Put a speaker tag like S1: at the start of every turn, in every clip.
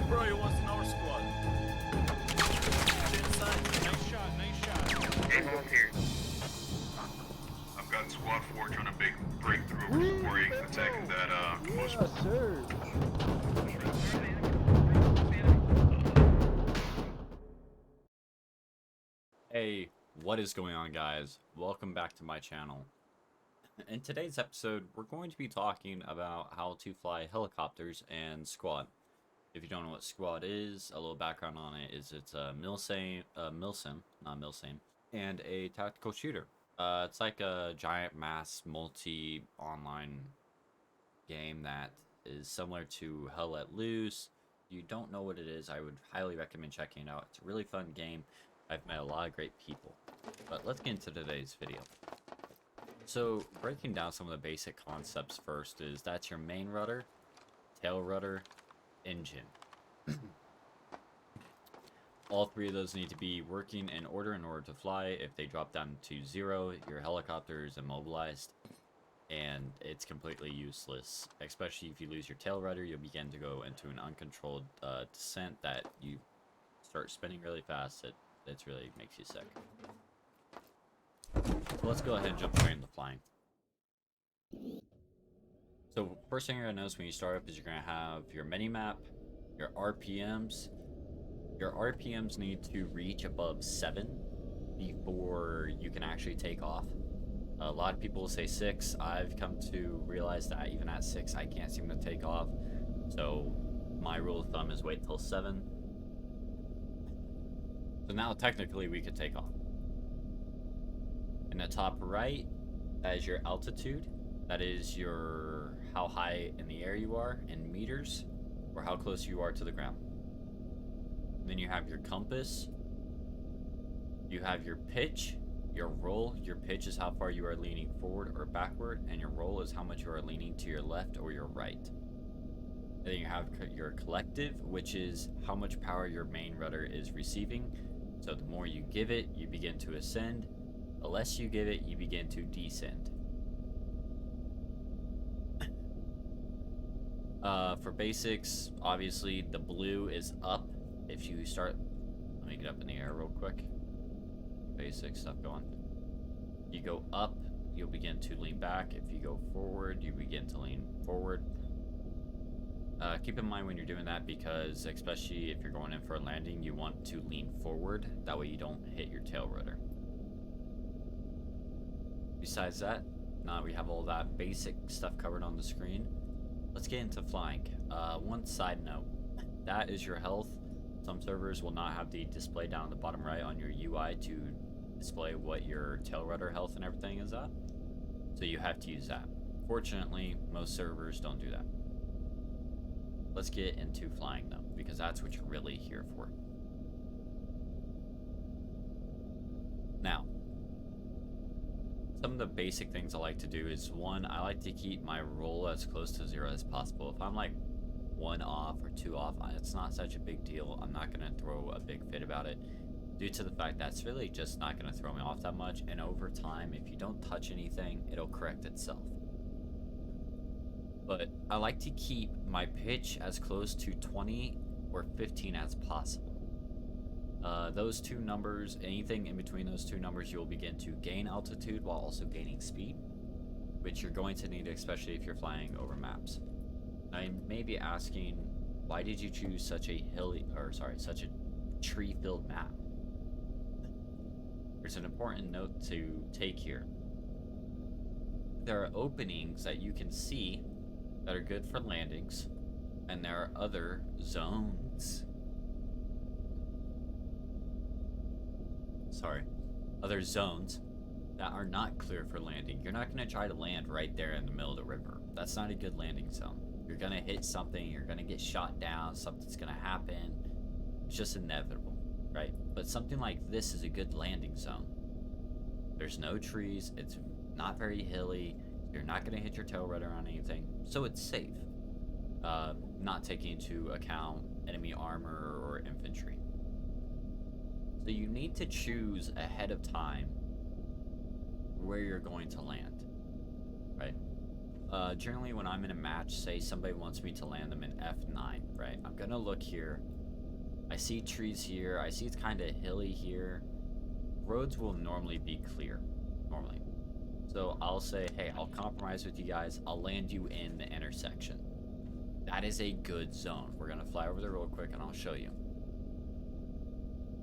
S1: Bro, he was in our squad. Get inside.
S2: Nice shot, nice shot.
S3: Inbound here.
S4: I've got squad 4 trying to break through over to the quarry, attacking that most.
S5: Yes, sir.
S6: Hey, what is going on, guys? Welcome back to my channel. In today's episode, we're going to be talking about how to fly helicopters and Squad. If you don't know what Squad is, a little background on it is it's a milsim, and a tactical shooter. It's like a giant mass multi-online game that is similar to Hell Let Loose. If you don't know what it is, I would highly recommend checking it out. It's a really fun game. I've met a lot of great people. But let's get into today's video. So, breaking down some of the basic concepts first is that's your main rudder, tail rudder, engine. All three of those need to be working in order to fly. If they drop down to 0, your helicopter is immobilized and it's completely useless. Especially if you lose your tail rudder, you'll begin to go into an uncontrolled descent that you start spinning really fast. It really makes you sick. So let's go ahead and jump straight into flying. So first thing you're gonna notice when you start up is you're gonna have your mini-map, your RPMs. Your RPMs need to reach above 7 before you can actually take off. A lot of people say 6. I've come to realize that even at 6 I can't seem to take off. So my rule of thumb is wait till 7. So now technically we could take off. In the top right, that is your altitude. That is your how high in the air you are in meters, or how close you are to the ground. And then you have your compass. You have your pitch, your roll. Your pitch is how far you are leaning forward or backward, and your roll is how much you are leaning to your left or your right. And then you have your collective, which is how much power your main rudder is receiving. So the more you give it, you begin to ascend. The less you give it, you begin to descend. For basics, obviously the blue is up. If you start, let me get up in the air real quick. Basic stuff going. You go up, you'll begin to lean back. If you go forward, you begin to lean forward. Keep in mind when you're doing that, because especially if you're going in for a landing, you want to lean forward. That way you don't hit your tail rudder. Besides that, now we have all that basic stuff covered on the screen. Let's get into flying. One side note, that is your health. Some servers will not have the display down at the bottom right on your UI to display what your tail rudder health and everything is at. So you have to use that. Fortunately, most servers don't do that. Let's get into flying though, because that's what you're really here for. Now, some of the basic things I like to do is, one, I like to keep my roll as close to 0 as possible. If I'm like 1 off or 2 off, it's not such a big deal. I'm not going to throw a big fit about it, due to the fact that's really just not going to throw me off that much. And over time, if you don't touch anything, it'll correct itself. But I like to keep my pitch as close to 20 or 15 as possible. Those two numbers, anything in between those two numbers, you'll begin to gain altitude while also gaining speed, which you're going to need, especially if you're flying over maps. I may be asking, why did you choose such a such a tree-filled map? There's an important note to take here. There are openings that you can see that are good for landings, and there are other zones. Other zones that are not clear for landing. You're not going to try to land right there in the middle of the river. That's not a good landing zone. You're going to hit something, you're going to get shot down, something's going to happen. It's just inevitable, right? But something like this is a good landing zone. There's no trees, it's not very hilly, you're not going to hit your tail rudder on anything, so it's safe. Not taking into account enemy armor or infantry. So you need to choose ahead of time where you're going to land, right? Generally when I'm in a match, say somebody wants me to land them in F9, right? I'm gonna look here. I see trees here. I see it's kind of hilly here. Roads will normally be clear, normally. So I'll say, hey, I'll compromise with you guys. I'll land you in the intersection. That is a good zone. We're gonna fly over there real quick and I'll show you.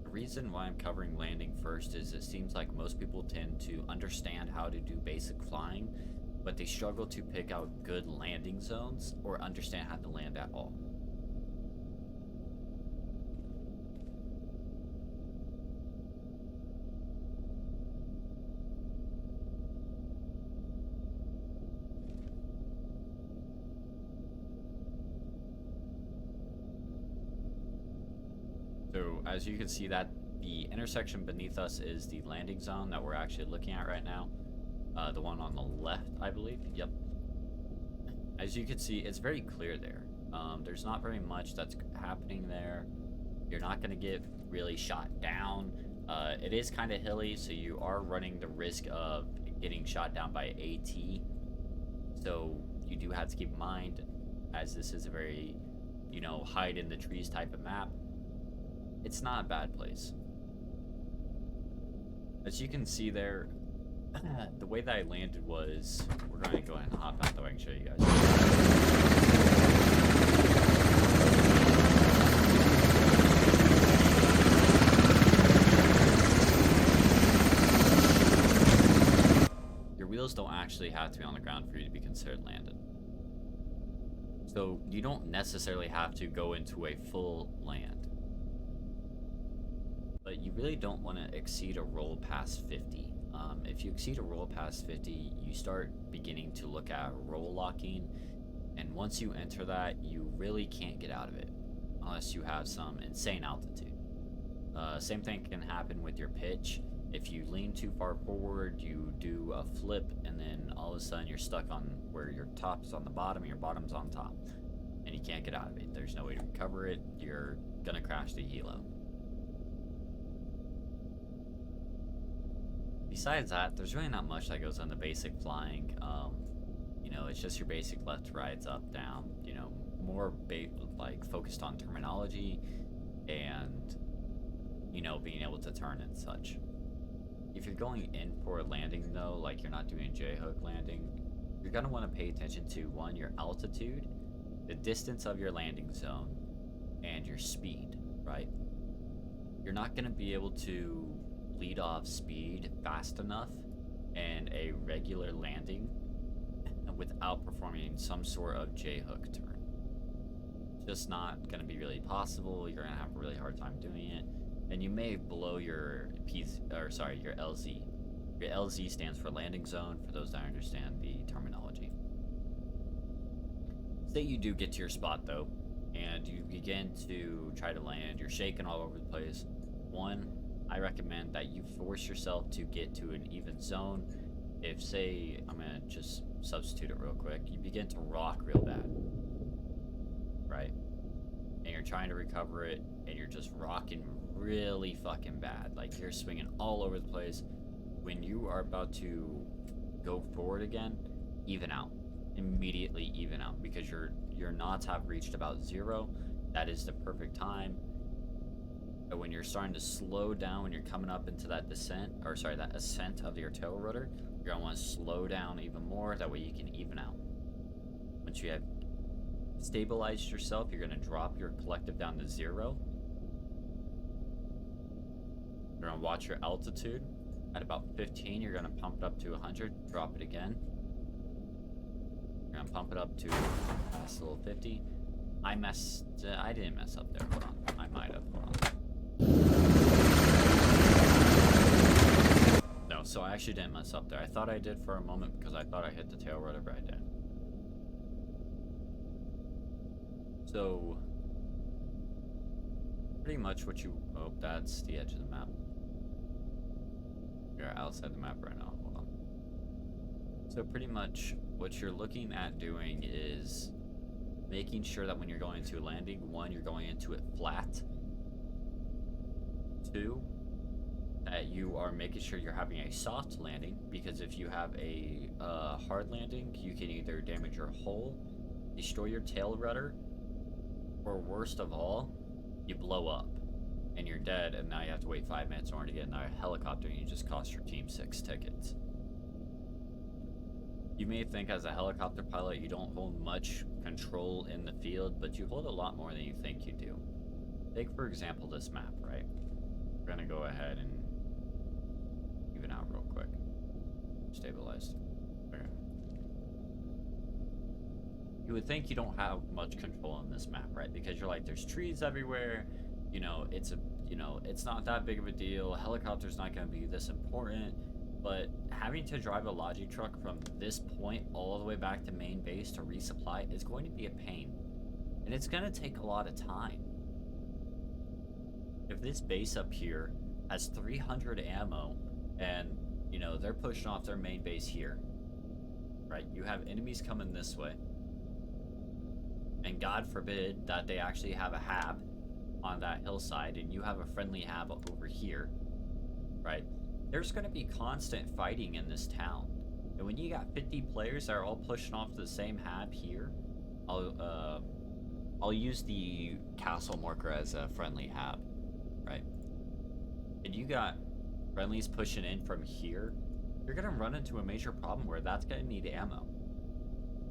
S6: The reason why I'm covering landing first is it seems like most people tend to understand how to do basic flying, but they struggle to pick out good landing zones or understand how to land at all. So as you can see, that the intersection beneath us is the landing zone that we're actually looking at right now. The one on the left, I believe. Yep. As you can see, it's very clear there. There's not very much that's happening there. You're not going to get really shot down. It is kind of hilly, so you are running the risk of getting shot down by AT. So you do have to keep in mind, as this is a very, you know, hide in the trees type of map, it's not a bad place. As you can see there, the way that I landed was, we're going to go ahead and hop out though, I can show you guys. Your wheels don't actually have to be on the ground for you to be considered landed. So you don't necessarily have to go into a full land. But you really don't want to exceed a roll past 50. If you exceed a roll past 50, you start beginning to look at roll locking, and once you enter that, you really can't get out of it unless you have some insane altitude. Same thing can happen with your pitch. If you lean too far forward, you do a flip, and then all of a sudden you're stuck on where your top is on the bottom and your bottom's on top, and you can't get out of it. There's no way to recover it. You're gonna crash the helo. Besides that, there's really not much that goes on the basic flying. You know, it's just your basic left, rights, up, down. You know, more like focused on terminology and, you know, being able to turn and such. If you're going in for a landing though, like you're not doing a J-hook landing, you're gonna want to pay attention to, one, your altitude, the distance of your landing zone, and your speed, right? You're not gonna be able to lead off speed fast enough and a regular landing without performing some sort of J-hook turn. It's just not going to be really possible. You're going to have a really hard time doing it, and you may blow your your LZ. Your LZ stands for landing zone, for those that understand the terminology. Say you do get to your spot though, and you begin to try to land. You're shaking all over the place. One, I recommend that you force yourself to get to an even zone. If, say, I'm gonna just substitute it real quick, you begin to rock real bad, right? And you're trying to recover it, and you're just rocking really fucking bad. Like, you're swinging all over the place. When you are about to go forward again, even out. Immediately even out, because your knots have reached about 0. That is the perfect time. But when you're starting to slow down, when you're coming up into that that ascent of your tail rotor, you're gonna want to slow down even more. That way you can even out. Once you have stabilized yourself, you're gonna drop your collective down to 0. You're gonna watch your altitude. At about 15, you're gonna pump it up to 100, drop it again. You're gonna pump it up to past a little 50. I didn't mess up there, hold on. I might have, hold on. No, so I actually didn't mess up there. I thought I did for a moment because I thought I hit the tail rotor, but I didn't. So, pretty much what you, oh, that's the edge of the map. You're outside the map right now, hold on. So pretty much what you're looking at doing is making sure that when you're going into a landing, one, you're going into it flat. 2, that you are making sure you're having a soft landing, because if you have a hard landing, you can either damage your hull, destroy your tail rudder, or worst of all, you blow up and you're dead, and now you have to wait 5 minutes in order to get another helicopter, and you just cost your team 6 tickets. You may think as a helicopter pilot you don't hold much control in the field, but you hold a lot more than you think you do. Take for example this map, right? We're gonna go ahead and even out real quick. Stabilized. Okay. You would think you don't have much control on this map, right? Because you're like, there's trees everywhere. You know, it's not that big of a deal. A helicopter's not gonna be this important. But having to drive a logi truck from this point all the way back to main base to resupply is going to be a pain. And it's gonna take a lot of time. If this base up here has 300 ammo and, you know, they're pushing off their main base here, right? You have enemies coming this way. And God forbid that they actually have a hab on that hillside and you have a friendly hab over here, right? There's going to be constant fighting in this town. And when you got 50 players that are all pushing off to the same hab here, I'll use the castle marker as a friendly hab, right? And you got friendlies pushing in from here, you're going to run into a major problem where that's going to need ammo.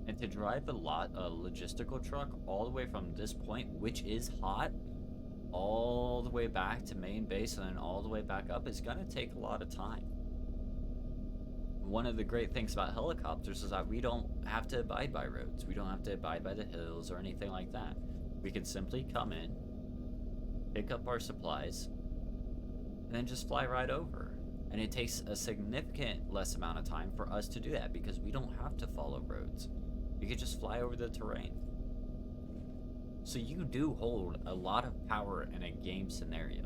S6: And to drive a logistical truck all the way from this point, which is hot, all the way back to main base and then all the way back up is going to take a lot of time. One of the great things about helicopters is that we don't have to abide by roads. We don't have to abide by the hills or anything like that. We can simply come in, pick up our supplies, and then just fly right over. And it takes a significant less amount of time for us to do that because we don't have to follow roads. We can just fly over the terrain. So you do hold a lot of power in a game scenario.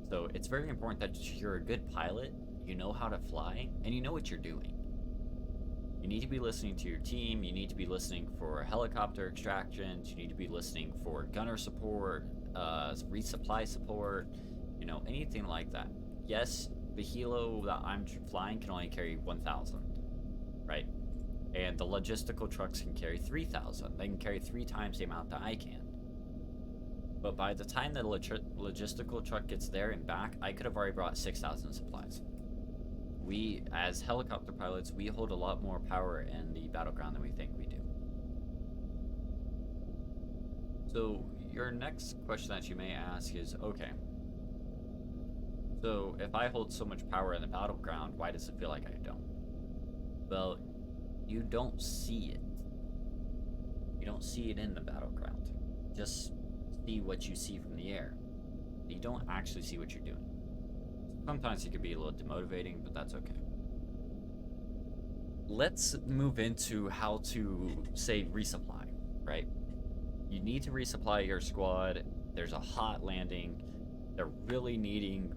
S6: So it's very important that you're a good pilot, you know how to fly, and you know what you're doing. You need to be listening to your team, you need to be listening for helicopter extractions, you need to be listening for gunner support, resupply support, you know, anything like that. Yes, the helo that I'm flying can only carry 1,000, right? And the logistical trucks can carry 3,000. They can carry 3 times the amount that I can. But by the time the logistical truck gets there and back, I could have already brought 6,000 supplies. We, as helicopter pilots, we hold a lot more power in the battleground than we think we do. So your next question that you may ask is, okay, so if I hold so much power in the battleground, why does it feel like I don't? Well, you don't see it. You don't see it in the battleground. Just see what you see from the air. You don't actually see what you're doing. Sometimes it can be a little demotivating, but that's okay. Let's move into how to, say, resupply, right? You need to resupply your squad. There's a hot landing. They're really needing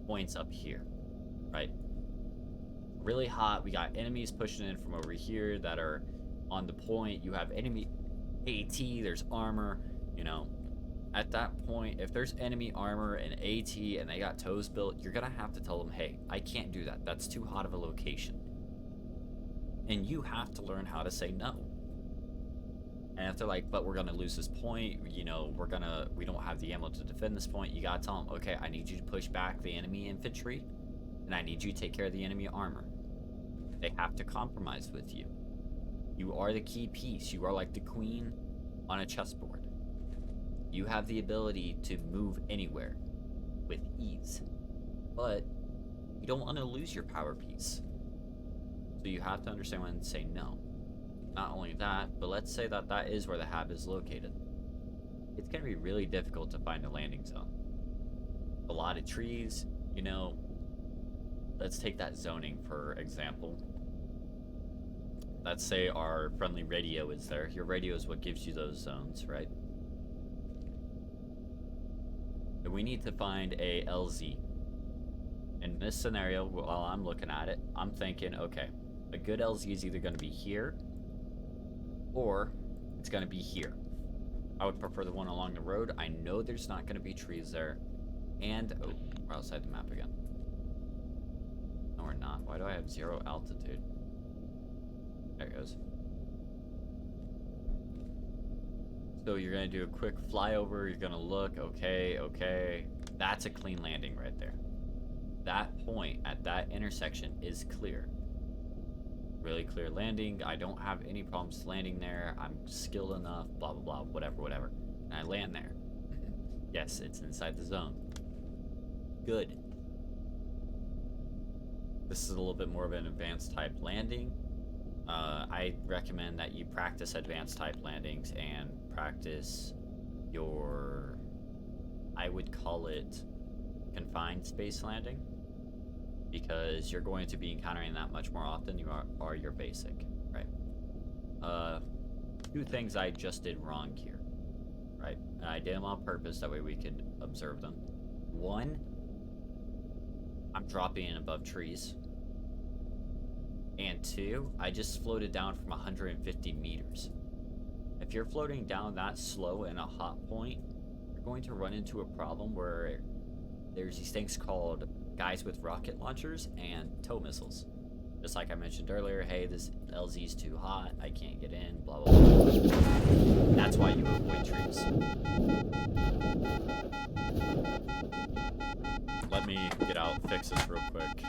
S6: points up here, right? Really hot. We got enemies pushing in from over here that are on the point. You have enemy AT, there's armor, you know. At that point, if there's enemy armor and AT and they got toes built, you're gonna have to tell them, hey, I can't do that. That's too hot of a location. And you have to learn how to say no. And if they're like, but we're gonna lose this point, you know, we don't have the ammo to defend this point, you gotta tell them, okay, I need you to push back the enemy infantry, and I need you to take care of the enemy armor. They have to compromise with you. You are the key piece. You are like the queen on a chessboard. You have the ability to move anywhere with ease, but you don't want to lose your power piece. So you have to understand when to say no. Not only that, but let's say that that is where the hab is located. It's going to be really difficult to find a landing zone. A lot of trees, you know. Let's take that zoning for example. Let's say our friendly radio is there. Your radio is what gives you those zones, right? And we need to find a LZ. In this scenario, while I'm looking at it, I'm thinking, okay, a good LZ is either going to be here, or it's going to be here. I would prefer the one along the road. I know there's not going to be trees there. And, oh, we're outside the map again. No, we're not. Why do I have 0 altitude? There it goes. So you're gonna do a quick flyover, you're gonna look, okay, okay. That's a clean landing right there. That point at that intersection is clear. Really clear landing. I don't have any problems landing there. I'm skilled enough, blah, blah, blah, whatever, whatever. And I land there. Yes, it's inside the zone. Good. This is a little bit more of an advanced type landing. I recommend that you practice advanced type landings and practice your, I would call it confined space landing, because you're going to be encountering that much more often you are your basic, right? Two things I just did wrong here, right? And I did them on purpose, that way we could observe them. One, I'm dropping in above trees. And two, I just floated down from 150 meters. If you're floating down that slow in a hot point, you're going to run into a problem where there's these things called guys with rocket launchers and tow missiles. Just like I mentioned earlier, hey, this LZ's too hot, I can't get in, blah, blah, blah. That's why you avoid trees. Let me get out, fix this real quick.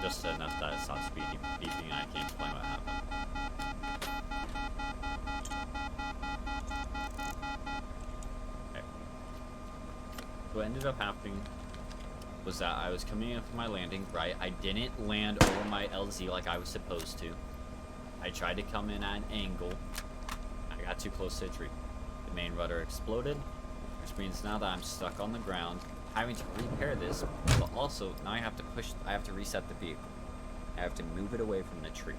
S6: Just enough that it stops beeping and I can't explain what happened. Okay. So what ended up happening was that I was coming in for my landing, right? I didn't land over my LZ like I was supposed to. I tried to come in at an angle. I got too close to a tree. The main rudder exploded, which means now that I'm stuck on the ground, having to repair this, but also now I have to reset the vehicle. I have to move it away from the tree.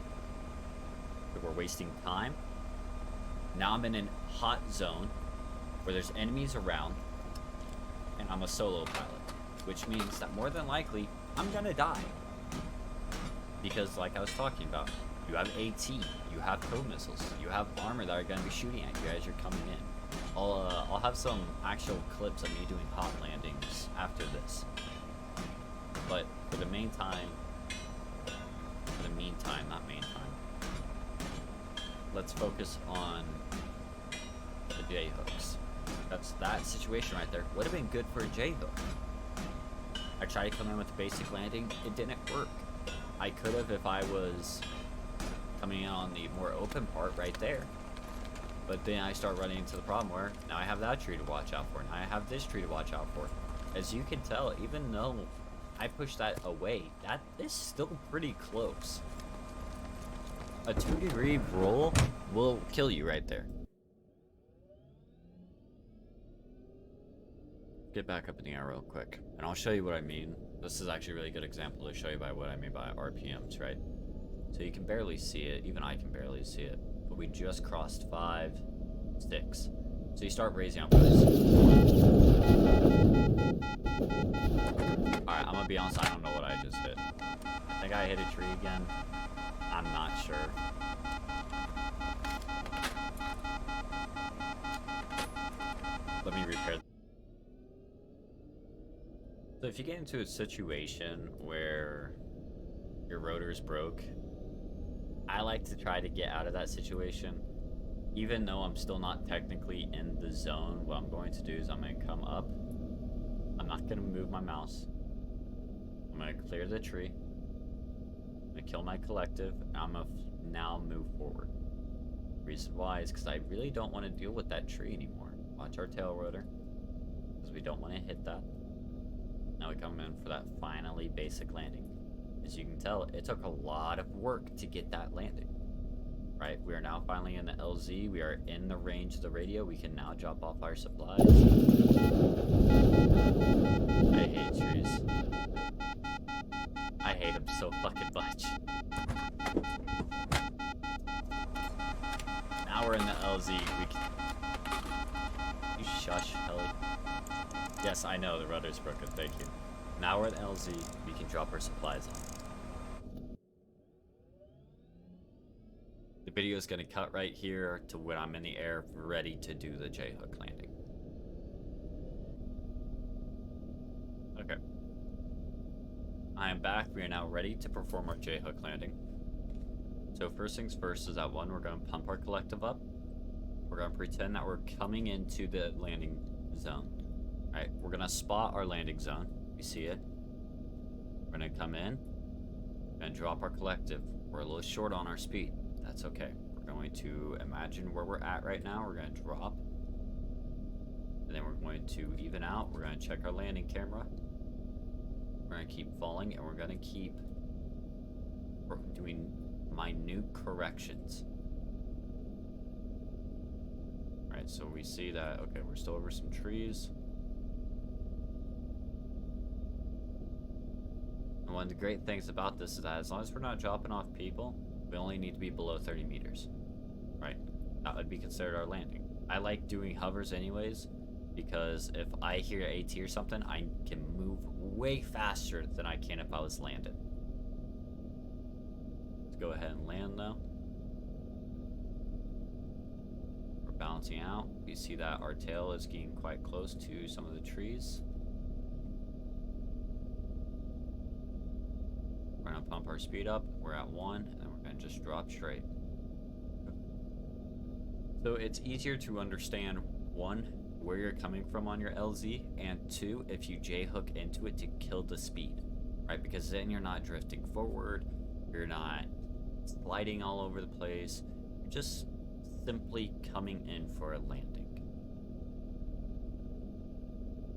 S6: So we're wasting time. Now I'm in a hot zone where there's enemies around, and I'm a solo pilot, which means that more than likely I'm gonna die. Because like I was talking about, you have AT, you have tow missiles, you have armor that are gonna be shooting at you as you're coming in. I'll have some actual clips of me doing hot landings after this. But for the meantime, not main time, let's focus on the J hooks. That situation right there would have been good for a J hook. I tried to come in with a basic landing, it didn't work. I could have if I was coming in on the more open part right there. But then I start running into the problem where now I have that tree to watch out for, now I have this tree to watch out for. As you can tell, even though I pushed that away, that is still pretty close. A 2-degree roll will kill you right there. Get back up in the air real quick, and I'll show you what I mean. This is actually a really good example to show you by what I mean by RPMs, right? So you can barely see it, even I can barely see it. But we just crossed 5, 6. So you start raising up this. Alright, I'm gonna be honest, I don't know what I just hit. I think I hit a tree again. I'm not sure. Let me repair. So if you get into a situation where your rotor's broke, I like to try to get out of that situation. Even though I'm still not technically in the zone, what I'm going to do is I'm going to come up. I'm not going to move my mouse. I'm going to clear the tree. I'm going to kill my collective. And I'm going to now move forward. Reason why is because I really don't want to deal with that tree anymore. Watch our tail rotor, because we don't want to hit that. Now we come in for that finally basic landing. As you can tell, it took a lot of work to get that landing. Right, we are now finally in the LZ. We are in the range of the radio. We can now drop off our supplies. I hate trees. I hate them so fucking much. Now we're in the LZ. We can... You shush, Ellie. Yes, I know, the rudder's broken, thank you. Now we're at LZ, we can drop our supplies off. The video is going to cut right here to when I'm in the air, ready to do the J-hook landing. I am back. We are now ready to perform our J-hook landing. So first things first is that one, we're going to pump our collective up. We're going to pretend that we're coming into the landing zone. Alright, we're going to spot our landing zone. You see it? We're going to come in. We're going to drop our collective. We're a little short on our speed. That's okay. We're going to imagine where we're at right now. We're going to drop. And then we're going to even out. We're going to check our landing camera. We're going to keep falling, and we're going to keep doing minute corrections. Alright, so we see that, okay, we're still over some trees. And one of the great things about this is that as long as we're not dropping off people, we only need to be below 30 meters. Right? That would be considered our landing. I like doing hovers anyways, because if I hear AT or something, I can move way faster than I can if I was landed. Let's go ahead and land though. We're balancing out. You see that our tail is getting quite close to some of the trees. We're gonna pump our speed up. We're at 1, and then we're gonna just drop straight. So it's easier to understand, 1, where you're coming from on your LZ, and 2, if you J-hook into it to kill the speed, right? Because then you're not drifting forward, you're not sliding all over the place, you're just simply coming in for a landing.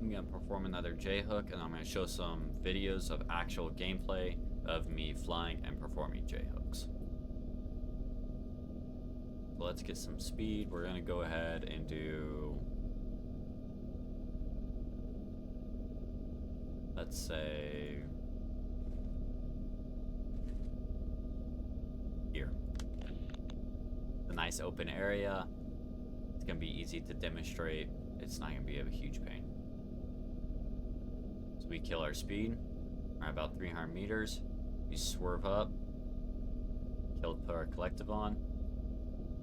S6: I'm gonna perform another J-hook, and I'm gonna show some videos of actual gameplay of me flying and performing J-hooks. So let's get some speed. We're gonna go ahead and do, let's say, here. It's a nice open area. It's gonna be easy to demonstrate. It's not gonna be a huge pain. So we kill our speed. We're at about 300 meters. We swerve up. Put our collective on.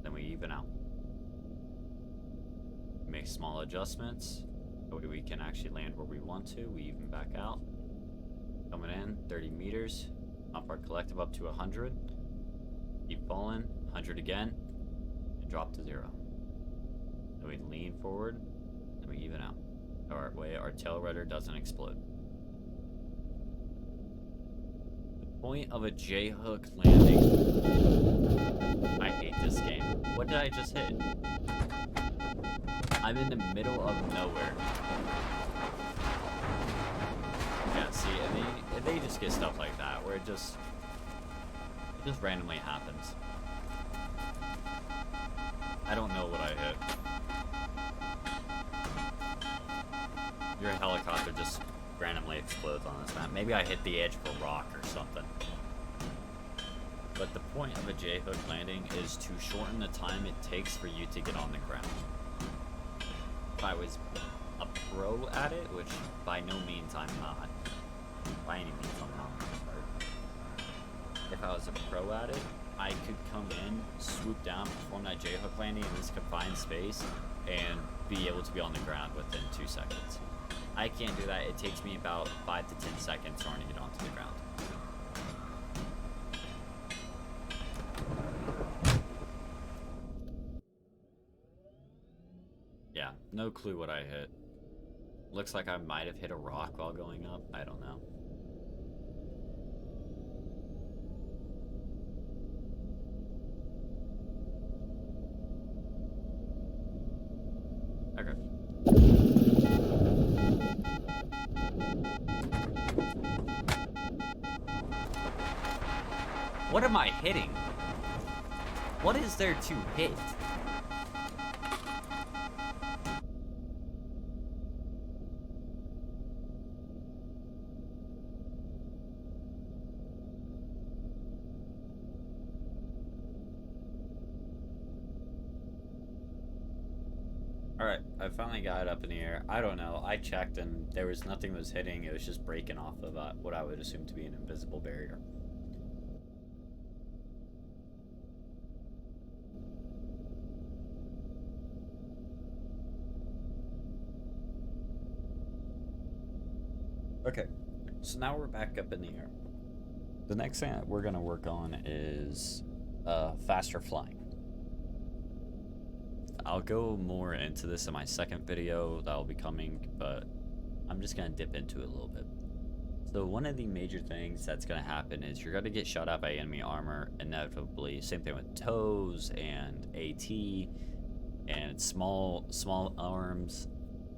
S6: Then we even out. Make small adjustments. That way we can actually land where we want to. We even back out. Coming in, 30 meters. Pump our collective up to 100. Keep falling, 100 again. And drop to 0. Then we lean forward. Then we even out. That way our tail rudder doesn't explode. The point of a J-hook landing. I hate this game. What did I just hit? I'm in the middle of nowhere. Yeah, see, and they just get stuff like that, where it just randomly happens. I don't know what I hit. Your helicopter just randomly explodes on this map. Maybe I hit the edge of a rock or something. But the point of a J-hook landing is to shorten the time it takes for you to get on the ground. If I was a pro at it, which by no means I'm not. By any means I'm not. If I was a pro at it, I could come in, swoop down, perform that J-hook landing in this confined space, and be able to be on the ground within 2 seconds. I can't do that. It takes me about 5 to 10 seconds trying to get onto the ground. Yeah, no clue what I hit. Looks like I might have hit a rock while going up. I don't know. Okay. What am I hitting? What is there to hit? Alright, I finally got it up in the air. I don't know. I checked and there was nothing that was hitting. It was just breaking off of what I would assume to be an invisible barrier. Okay. So now we're back up in the air. The next thing that we're going to work on is faster flying. I'll go more into this in my second video that will be coming, but I'm just going to dip into it a little bit. So one of the major things that's going to happen is you're going to get shot at by enemy armor inevitably. Same thing with toes and AT and small arms.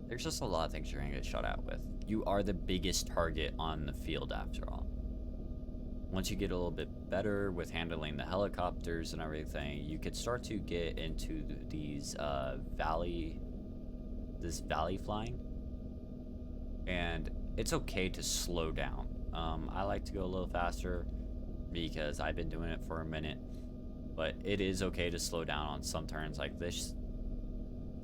S6: There's just a lot of things you're going to get shot at with. You are the biggest target on the field after all. Once you get a little bit better with handling the helicopters and everything, you could start to get into these valley flying. And it's okay to slow down. I like to go a little faster because I've been doing it for a minute, but it is okay to slow down on some turns like this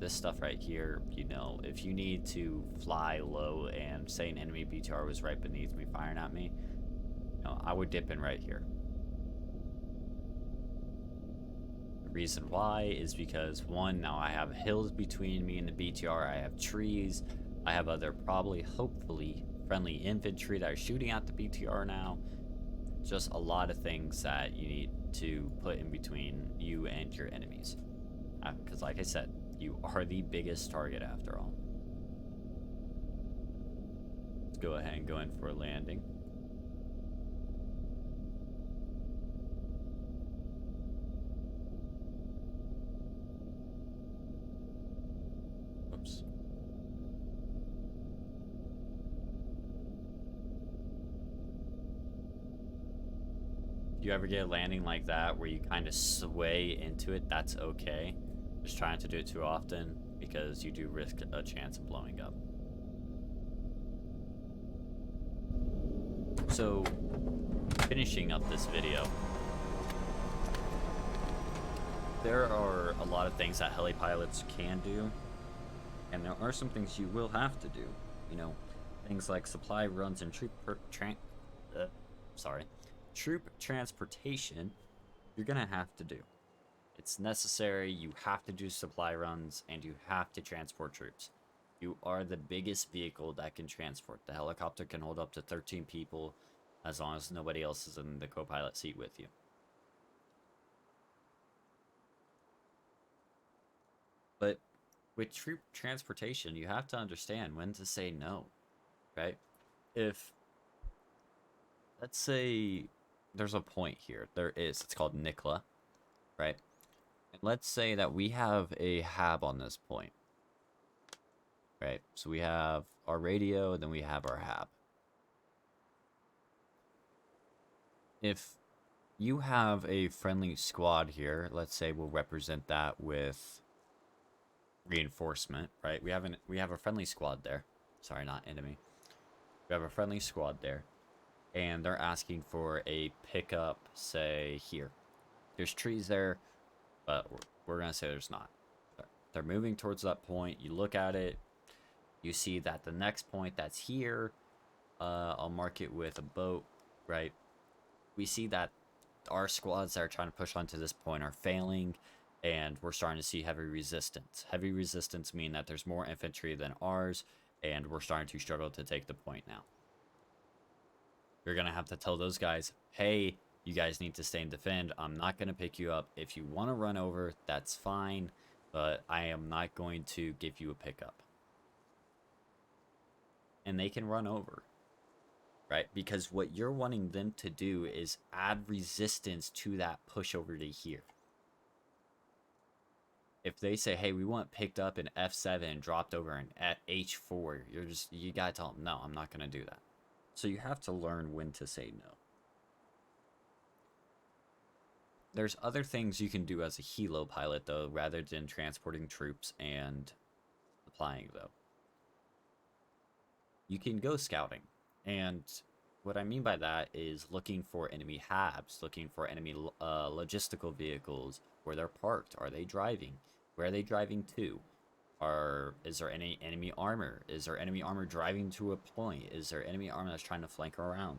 S6: stuff right here. You know, if you need to fly low and say an enemy BTR was right beneath me firing at me, you know, I would dip in right here. The reason why is because one, now I have hills between me and the BTR, I have trees, I have other probably hopefully friendly infantry that are shooting at the BTR now. Just a lot of things that you need to put in between you and your enemies, because like I said, you are the biggest target after all. Let's go ahead and go in for a landing. Oops. If you ever get a landing like that where you kind of sway into it, that's okay. Just trying to do it too often because you do risk a chance of blowing up. So, finishing up this video, there are a lot of things that heli pilots can do, and there are some things you will have to do. You know, things like supply runs and troop transportation. You're gonna have to do. It's necessary. You have to do supply runs and you have to transport troops. You are the biggest vehicle that can transport. The helicopter can hold up to 13 people as long as nobody else is in the co-pilot seat with you. But with troop transportation, you have to understand when to say no, right? If, let's say there's a point here. It's called Nikla, right? And let's say that we have a hab on this point, right? So we have our radio, and then we have our hab. If you have a friendly squad here, let's say we'll represent that with reinforcement, right? We have a friendly squad there. Sorry, not enemy. We have a friendly squad there, and they're asking for a pickup, say here. There's trees there, but we're gonna say there's not. They're moving towards that point. You look at it, you see that the next point that's here, I'll mark it with a boat, right? We see that our squads that are trying to push onto this point are failing, and we're starting to see heavy resistance. Heavy resistance mean that there's more infantry than ours, and we're starting to struggle to take the point now. You're gonna have to tell those guys, hey, you guys need to stay and defend. I'm not going to pick you up. If you want to run over, that's fine, but I am not going to give you a pickup. And they can run over, right? Because what you're wanting them to do is add resistance to that push over to here. If they say, hey, we want picked up in F7 and dropped over in at H4, you got to tell them, no, I'm not going to do that. So you have to learn when to say no. There's other things you can do as a helo pilot, though, rather than transporting troops and applying, though. You can go scouting. And what I mean by that is looking for enemy habs, looking for enemy logistical vehicles, where they're parked. Are they driving? Where are they driving to? Is there any enemy armor? Is there enemy armor driving to a point? Is there enemy armor that's trying to flank around?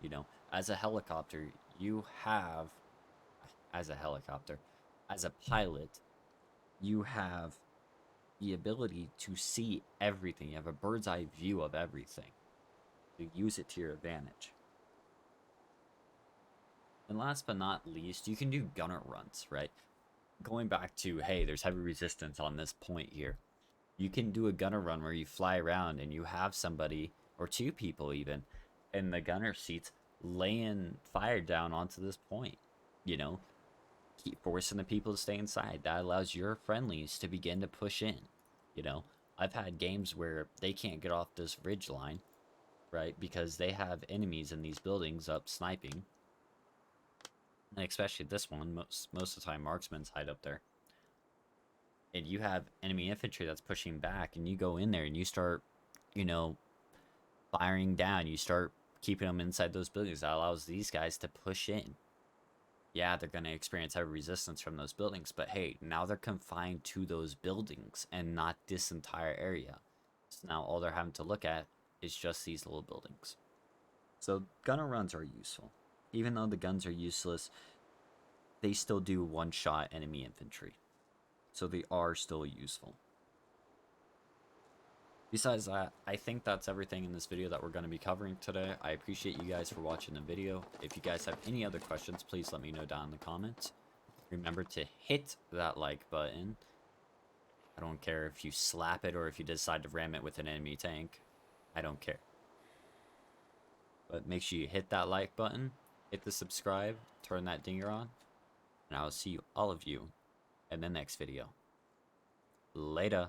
S6: You know, as a helicopter, you have... As a pilot, you have the ability to see everything. You have a bird's eye view of everything. to use it to your advantage. And last but not least, you can do gunner runs, right? Going back to, hey, there's heavy resistance on this point here. You can do a gunner run where you fly around and you have somebody, or two people even, in the gunner seats laying fire down onto this point. You know, keep forcing the people to stay inside. That allows your friendlies to begin to push in. You know, I've had games where they can't get off this ridge line, right? Because they have enemies in these buildings up sniping. And especially this one, most of the time marksmen's hide up there. And you have enemy infantry that's pushing back, and you go in there and you start, you know, firing down. You start keeping them inside those buildings. That allows these guys to push in. Yeah, they're going to experience heavy resistance from those buildings, but hey, now they're confined to those buildings and not this entire area. So now all they're having to look at is just these little buildings. So gunner runs are useful. Even though the guns are useless, they still do one-shot enemy infantry. So they are still useful. Besides that, I think that's everything in this video that we're going to be covering today. I appreciate you guys for watching the video. If you guys have any other questions, please let me know down in the comments. Remember to hit that like button. I don't care if you slap it or if you decide to ram it with an enemy tank. I don't care. But make sure you hit that like button, hit the subscribe, turn that dinger on, and I will see all of you in the next video. Later.